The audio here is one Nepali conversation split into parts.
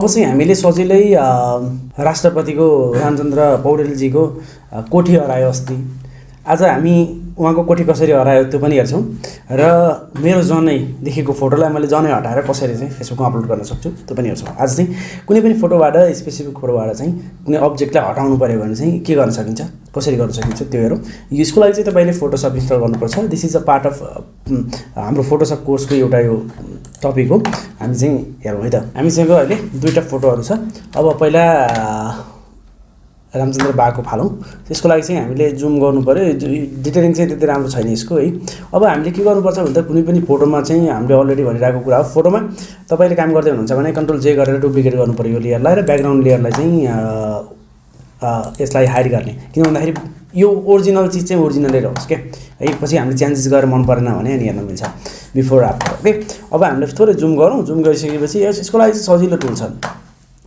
अब चाहिँ हामीले सजिलै राष्ट्रपतिको रामचन्द्र पौडेलजीको कोठी हरायो अस्ति। आज हामी उहाँको कोठी कसरी हरायो त्यो पनि हेर्छौँ र मेरो जनै देखेको फोटोलाई मैले जनै हटाएर कसरी चाहिँ फेसबुकमा अपलोड गर्न सक्छु त्यो पनि हेर्छौँ। आज चाहिँ कुनै पनि फोटोबाट स्पेसिफिक फोटोबाट चाहिँ कुनै अब्जेक्टलाई हटाउनु पऱ्यो भने चाहिँ के गर्न सकिन्छ, कसरी गर्न सकिन्छ त्यो हेरौँ। यसको लागि चाहिँ तपाईँले फोटोसप इन्स्टल गर्नुपर्छ। This is a part of हाम्रो फोटोसप कोर्सको एउटा यो टपिक हो। हामी चाहिँ हेरौँ है त। हामीसँग अहिले दुईवटा फोटोहरू छ। अब पहिला रामचन्द्र बाको फालौँ। त्यसको लागि चाहिँ हामीले जुम गर्नु पऱ्यो। डिटेलिङ चाहिँ त्यति राम्रो छैन यसको है। अब हामीले के गर्नुपर्छ भने त कुनै पनि फोटोमा चाहिँ हामीले अलरेडी भनिरहेको कुरा हो, फोटोमा तपाईँले काम गर्दै हुनुहुन्छ भने कन्ट्रोल जे गरेर डुप्लिकेट गर्नु पऱ्यो यो लेयरलाई र ब्याकग्राउन्ड लेयरलाई चाहिँ यसलाई हाइड गर्ने। किन भन्दाखेरि यो ओरिजिनल चिज चाहिँ ओरिजिनलै रहोस् क्या है। पछि हामीले चेन्जेस गरेर मन परेन भने अनि हेर्न मिल्छ बिफोर आफ्टर। ओके, अब हामीले थोरै जुम गरौँ। जुम गरिसकेपछि यसको लागि चाहिँ सजिलो टुल छ।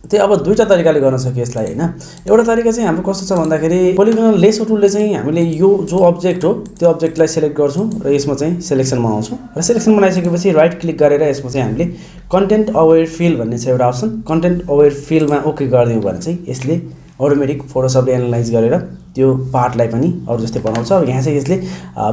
त्यो अब दुईवटा तरिकाले गर्न सकियो यसलाई होइन। एउटा तरिका चाहिँ हाम्रो कस्तो छ भन्दाखेरि पोलिगोनल लेसो टुलले चाहिँ हामीले यो जो अब्जेक्ट हो त्यो अब्जेक्टलाई सेलेक्ट गर्छौँ र यसमा चाहिँ सेलेक्सन बनाउँछौँ र सेलेक्सन बनाइसकेपछि राइट क्लिक गरेर यसमा चाहिँ हामीले कन्टेन्ट अवेयर फिल भन्ने छ एउटा अप्सन। कन्टेन्ट अवेयर फिलमा ओके गरिदियौँ भने चाहिँ यसले अटोमेटिक फोटोसपले एनालाइज गरेर त्यो पार्टलाई पनि अरू जस्तै बनाउँछ। अब यहाँ चाहिँ यसले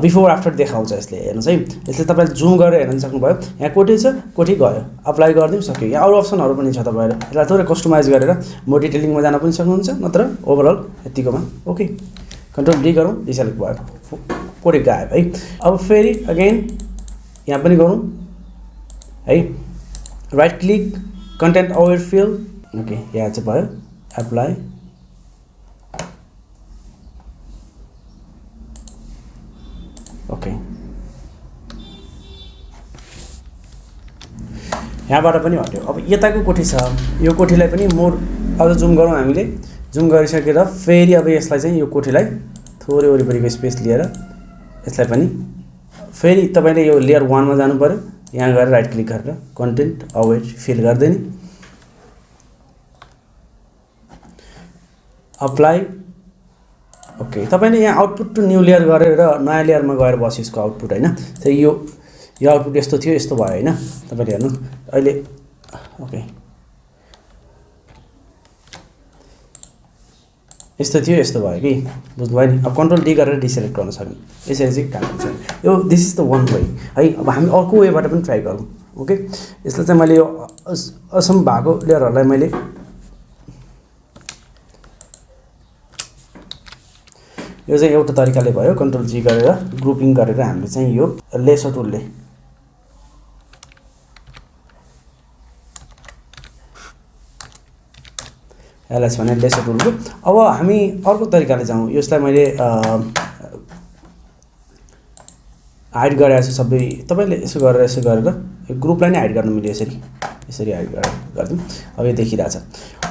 बिफोर आफ्टर देखाउँछ। यसले हेर्नुहोस् है, यसले तपाईँले जुम गरेर हेर्न सक्नुभयो। यहाँ कोठी छ, कोठी गयो, अप्लाई गरिदिउँ सक्यो। यहाँ अरू अप्सनहरू पनि छ, तपाईँहरू यसलाई थोरै कस्टमाइज गरेर म डिटेलिङमा जान पनि सक्नुहुन्छ, नत्र ओभरअल यतिकोमा ओके। कन्ट्रोल डी गरौँ, डिसेलेक्ट भयो, कोठी गयो है। अब फेरि अगेन यहाँ पनि गरौँ है, right click content aware fill okay, यहाँ चाहिँ भयो एप्लाई। ओके, यहाँबाट पनि हट्यो। अब यताको कोठी छ, यो कोठीलाई पनि मोर अझ जुम गरौँ। हामीले जुम गरिसकेर फेरि अब यसलाई चाहिँ यो कोठीलाई थोरै वरिपरिको स्पेस लिएर यसलाई पनि फेरि तपाईँले यो लेयर 1 मा जानु पऱ्यो। यहाँ गएर राइट क्लिक गरेर कन्टेन्ट अवेयर फिल गरिदिने, अप्लाई ओके। तपाईँले यहाँ आउटपुट टु न्यू लेयर गरेर नयाँ लेयरमा गएर बस्यो यसको आउटपुट होइन। चाहिँ यो आउटपुट यस्तो थियो, यस्तो भयो होइन। तपाईँले हेर्नु अहिले ओके यस्तो थियो, यस्तो भयो कि बुझ्नुभयो नि। अब कन्ट्रोल डी गरेर डिसेलेक्ट गर्न सक्नु, यसरी चाहिँ काम हुन्छ यो। This is the one way है। अब हामी अर्को वेबाट पनि ट्राई गरौँ ओके। यसलाई चाहिँ मैले यो असम भएको लेयरहरूलाई मैले यो चाहिँ एउटा तरिकाले भयो। कन्ट्रोल जी गरेर ग्रुपिङ गरेर हामीले चाहिँ यो लेसो टुलले एलएस भने लेसो टुलको। अब हामी अर्को तरिकाले जाउँ। यसलाई मैले हाइड गरेको छु सबै। तपाईँले यसो गरेर यो ग्रुपलाई नै हाइड गर्नु मिल्यो। यसरी हाइड गरिदिउँ। अब यो देखिरहेछ।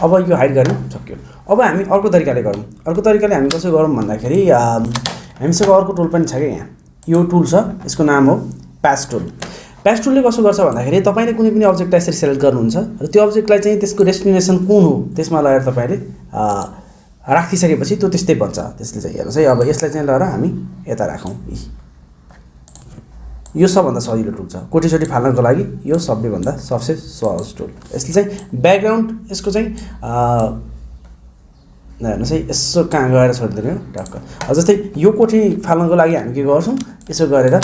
अब यो हाइड गर्नु सक्यो। अब हामी अर्को तरिकाले गरौँ। अर्को तरिकाले हामी कसो गरौँ भन्दाखेरि हामीसँग अर्को टुल पनि छ क्या। यहाँ यो टुल छ, यसको नाम हो प्याच टुल। प्याच टुलले कसो गर्छ भन्दाखेरि तपाईँले कुनै पनि अब्जेक्टलाई यसरी सेलेक्ट गर्नुहुन्छ र त्यो अब्जेक्टलाई चाहिँ त्यसको डेस्टिनेसन कुन हो त्यसमा लगेर तपाईँले राखिसकेपछि त्यो त्यस्तै बन्छ। त्यसले चाहिँ हेर्नुहोस् है। अब यसलाई चाहिँ लगेर हामी यता राखौँ। यो सबभन्दा सजिलो टुल छ कोठीसोठी फाल्नको लागि। यो सबैभन्दा सबसे सहज टुल। यसले चाहिँ ब्याकग्राउन्ड यसको चाहिँ हेर्नुहोस् है, यसो कहाँ गएर छोडिदिने हो टक्क। जस्तै यो कोठी फाल्नको लागि हामी के गर्छौँ, यसो गरेर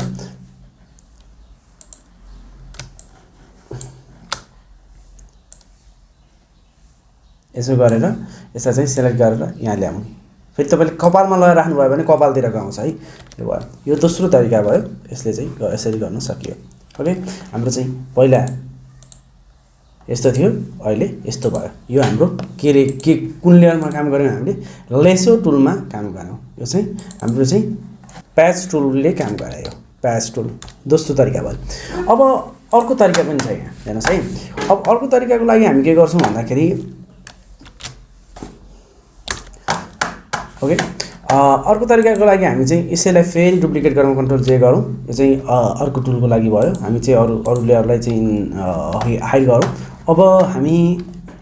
यसलाई चाहिँ सेलेक्ट गरेर यहाँ ल्याउँ। फेरि तपाईँले कपालमा लगाएर राख्नुभयो भने कपालतिर गाउँछ है। यो भयो, यो दोस्रो तरिका भयो। यसले चाहिँ यसरी गर्न सकियो ओके। हाम्रो चाहिँ पहिला यस्तो थियो, अहिले यस्तो भयो। यो हाम्रो के कुन लेयरमा काम गऱ्यौँ हामीले, लेसो टुलमा काम गऱ्यौँ। यो चाहिँ हाम्रो चाहिँ प्याच टुलले काम गरायो। प्याच टुल दोस्रो तरिका भयो। अब अर्को तरिका पनि छ यहाँ हेर्नुहोस् है। अब अर्को तरिकाको लागि हामी के गर्छौँ भन्दाखेरि ओके, अर्को तरिकाको लागि हामी चाहिँ यसैलाई फेरि डुप्लिकेट गरौँ। कन्ट्रोल जे गरौँ। यो चाहिँ अर्को टुलको लागि भयो। हामी चाहिँ अरू लेयरलाई चाहिँ हाइड गरौँ। अब हामी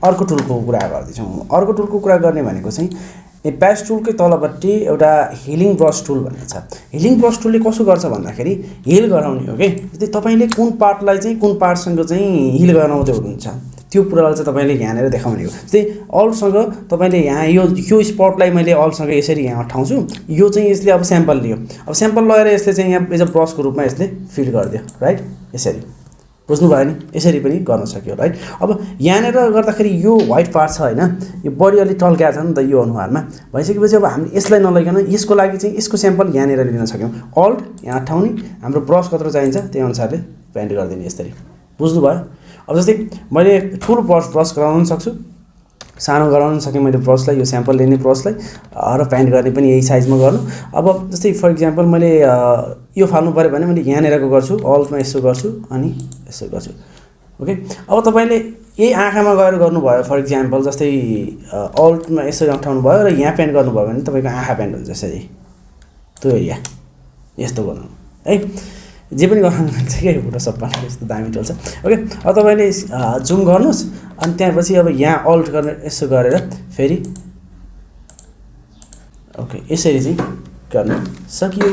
अर्को टुलको कुरा गर्दैछौँ। अर्को टुलको कुरा गर्ने भनेको चाहिँ प्याच टुलकै तलपट्टि एउटा हिलिङ ब्रस टुल भन्ने छ। हिलिङ ब्रस टुलले कसो गर्छ भन्दाखेरि हिल गराउने हो कि। जस्तै तपाईँले कुन पार्टलाई चाहिँ कुन पार्टसँग चाहिँ हिल गराउँदै हुनुहुन्छ त्यो कुरालाई चाहिँ तपाईँले यहाँनिर देखाउने हो। जस्तै अल्टसँग तपाईँले यहाँ यो स्पटलाई मैले अल्टसँग यसरी यहाँ अठाउँछु, यो चाहिँ यसले अब स्याम्पल लियो। अब स्याम्पल लगेर यसले चाहिँ यहाँ एज अ ब्रसको रूपमा यसले फिल गरिदियो, राइट? यसरी बुझ्नुभयो नि? यसरी पनि गर्न सक्यो, राइट? अब यहाँनिर गर्दाखेरि यो व्हाइट पार्ट छ होइन, यो बडी अलिक टल्क्या छ नि त यो अनुहारमा। भइसकेपछि अब हामीले यसलाई नलैकन यसको लागि चाहिँ यसको स्याम्पल यहाँनिर लिन सक्यौँ। अल्ट यहाँ अठाउने, हाम्रो ब्रस कत्रो चाहिन्छ त्यही अनुसारले पेन्ट गरिदिने यसरी। बुझ्नुभयो? अब जस्तै मैले ठुलो ब्रस गराउन सक्छु, सानो गराउन सकेँ मैले ब्रसलाई, यो स्याम्पल लिने ब्रसलाई, र पेन्ट गर्ने पनि यही साइजमा गर्नु। अब जस्तै फर इक्जाम्पल मैले यो फाल्नु पऱ्यो भने मैले यहाँनिरको गर्छु, अल्टमा यसो गर्छु अनि यसो गर्छु, ओके? अब तपाईँले यही आँखामा गएर गर्नुभयो फर इक्जाम्पल, जस्तै अल्टमा यसरी अँठाउनु भयो र यहाँ पेन्ट गर्नुभयो भने तपाईँको आँखा पेन्ट हुन्छ यसरी, त्यो एरिया यस्तो गर्नु है। जे पनि गर्नु हुन्छ कि फोटोसपमा यस्तो दामी टुल छ, ओके? अब तपाईँले जुम गर्नुहोस् अनि त्यहाँपछि अब यहाँ अल्ट गर्ने यसो गरेर फेरि ओके यसरी चाहिँ गर्न सकियो।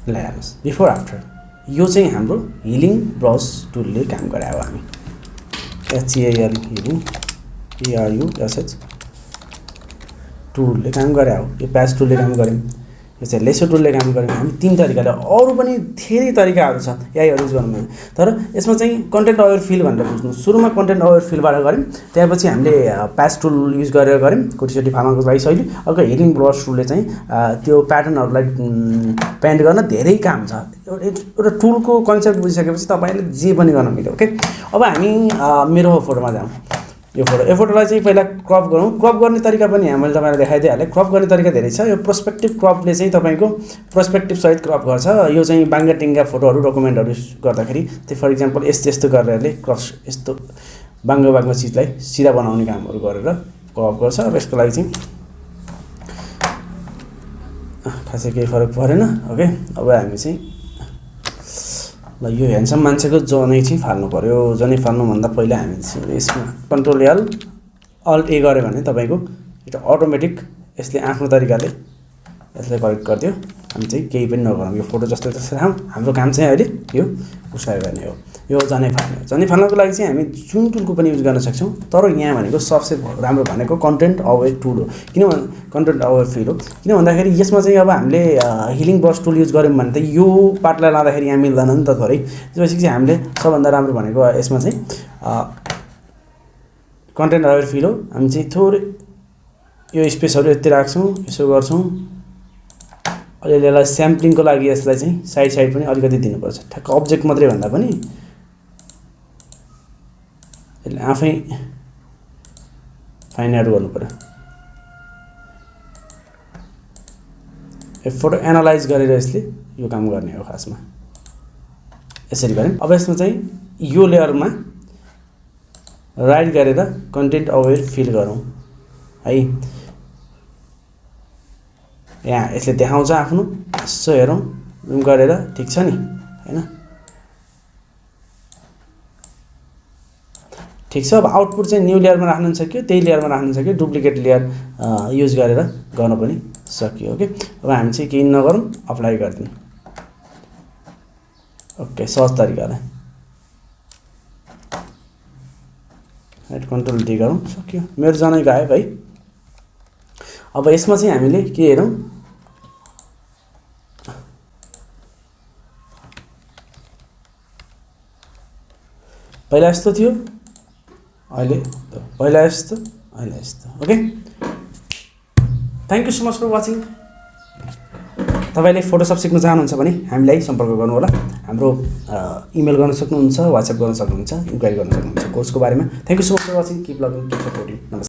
ल हेर्नुहोस् बिफोर आफ्टर, यो चाहिँ हाम्रो हिलिङ ब्रस टुलले काम गरायो। हामी HCAL हिलिङ ERUSH टुलले काम गरे हो। यो प्याच टुलले काम गऱ्यौँ, यो चाहिँ लेसो टुलले काम गऱ्यौँ। हामी 3 तरिकाले, अरू पनि धेरै तरिकाहरू छ यहीहरू युज गर्नु। तर यसमा चाहिँ कन्टेन्ट अवेयर फिल भनेर बुझ्नु। सुरुमा कन्टेन्ट अवेयर फिलबाट गऱ्यौँ, त्यसपछि हामीले प्याच टुल युज गरेर गऱ्यौँ कोटीचोटी फार्माको लागि शैली। अर्को हिलिङ ब्रस टुलले चाहिँ त्यो प्याटर्नहरूलाई पेन्ट गर्न धेरै काम छ। एउटा टुलको कन्सेप्ट बुझिसकेपछि तपाईँले जे पनि गर्न मिल्यो, ओके? अब हामी मेरो फोटोमा जाउँ। यो फोटोलाई चाहिँ पहिला क्रप गरौँ। क्रप गर्ने तरिका पनि यहाँ मैले तपाईँलाई देखाइदिइहालेँ। क्रप गर्ने तरिका धेरै छ। यो पर्सपेक्टिभ क्रपले चाहिँ तपाईँको पर्सपेक्टिभ सहित क्रप गर्छ। यो चाहिँ बाङ्गा टिङ्गा फोटोहरू डकुमेन्टहरू गर्दाखेरि त्यो फर इक्जाम्पल यस्तो गरेरले क्रस यस्तो बाङ्गा चिजलाई सिधा बनाउने कामहरू गरेर क्रप गर्छ। अब यसको लागि चाहिँ खासै केही फरक परेन, ओके? अब हामी चाहिँ ल यो ह्यान्डसम मान्छेको जनै चाहिँ फाल्नु पऱ्यो। जनै फाल्नुभन्दा पहिला हामी यसमा कन्ट्रोल अल्ट ए गऱ्यो भने तपाईँको एउटा अटोमेटिक यसले आफ्नो तरिकाले यसलाई करेक्ट गरिदियो। हामी चाहिँ केही पनि नगरौँ, यो फोटो जस्तो जस्तो राखौँ। हाम्रो काम चाहिँ अहिले यो उसलाई गर्ने हो, यो जनै फाल्ने हो। जनै फाल्नको लागि चाहिँ हामी जुन टुलको पनि युज गर्न सक्छौँ। तर यहाँ भनेको सबसे राम्रो भनेको कन्टेन्ट अवेयर टुल हो। किनभने कन्टेन्ट अवेयर फिल हो, किन भन्दाखेरि यसमा चाहिँ अब हामीले हिलिङ ब्रस टुल युज गऱ्यौँ भने त यो पार्टलाई लाँदाखेरि यहाँ मिल्दैन नि त थोरै। त्यसपछि चाहिँ हामीले सबभन्दा राम्रो भनेको यसमा चाहिँ कन्टेन्ट अवेयर फिल हो। हामी चाहिँ थोरै यो स्पेसहरू यति राख्छौँ, यसो गर्छौँ। अलिअलि यसलाई स्याम्पलिङको लागि यसलाई चाहिँ साइड पनि अलिकति दिनुपर्छ। ठ्याक्क अब्जेक्ट मात्रै भन्दा पनि यसले आफै फाइन आउट गर्नु पर्यो। यो फोटो एनालाइज गरेर यसले यो काम गर्ने हो खासमा। यसरी गऱ्यौँ। अब यसमा चाहिँ यो लेयरमा राइट गरेर कन्टेन्ट अवेयर फिल गरौँ है। यहाँ यसले देखाउँछ आफ्नो, यसो हेरौँ जुम गरेर, ठिक छ नि हैन? ठिक छ। अब आउटपुट चाहिँ न्यू लेयरमा राख्नु सक्यो, त्यही लेयरमा राख्नु सक्यो, डुप्लिकेट लेयर युज गरेर गर्न पनि सक्यो, ओके? अब हामी चाहिँ केही नगरौँ, अप्लाई गरिदिउँ, ओके? सहज तरिकाले राइट कन्ट्रोल डी गरौँ, सक्यो। मेरो जनै गयो है। अब यसमा चाहिँ हामीले के हेरौँ, पहिला यस्तो थियो, अहिले पहिला यस्तो, अहिले यस्तो, okay? Thank you so much for watching. तपाईँले फोटोसप सिक्न चाहनुहुन्छ भने हामीलाई सम्पर्क गर्नु होला। हाम्रो इमेल गर्न सक्नुहुन्छ, वाट्सएप गर्न सक्नुहुन्छ, इन्क्वायरी गर्न सक्नुहुन्छ कोर्सको बारेमा। Thank you so much for watching. Keep loving, keep supporting. नमस्कार।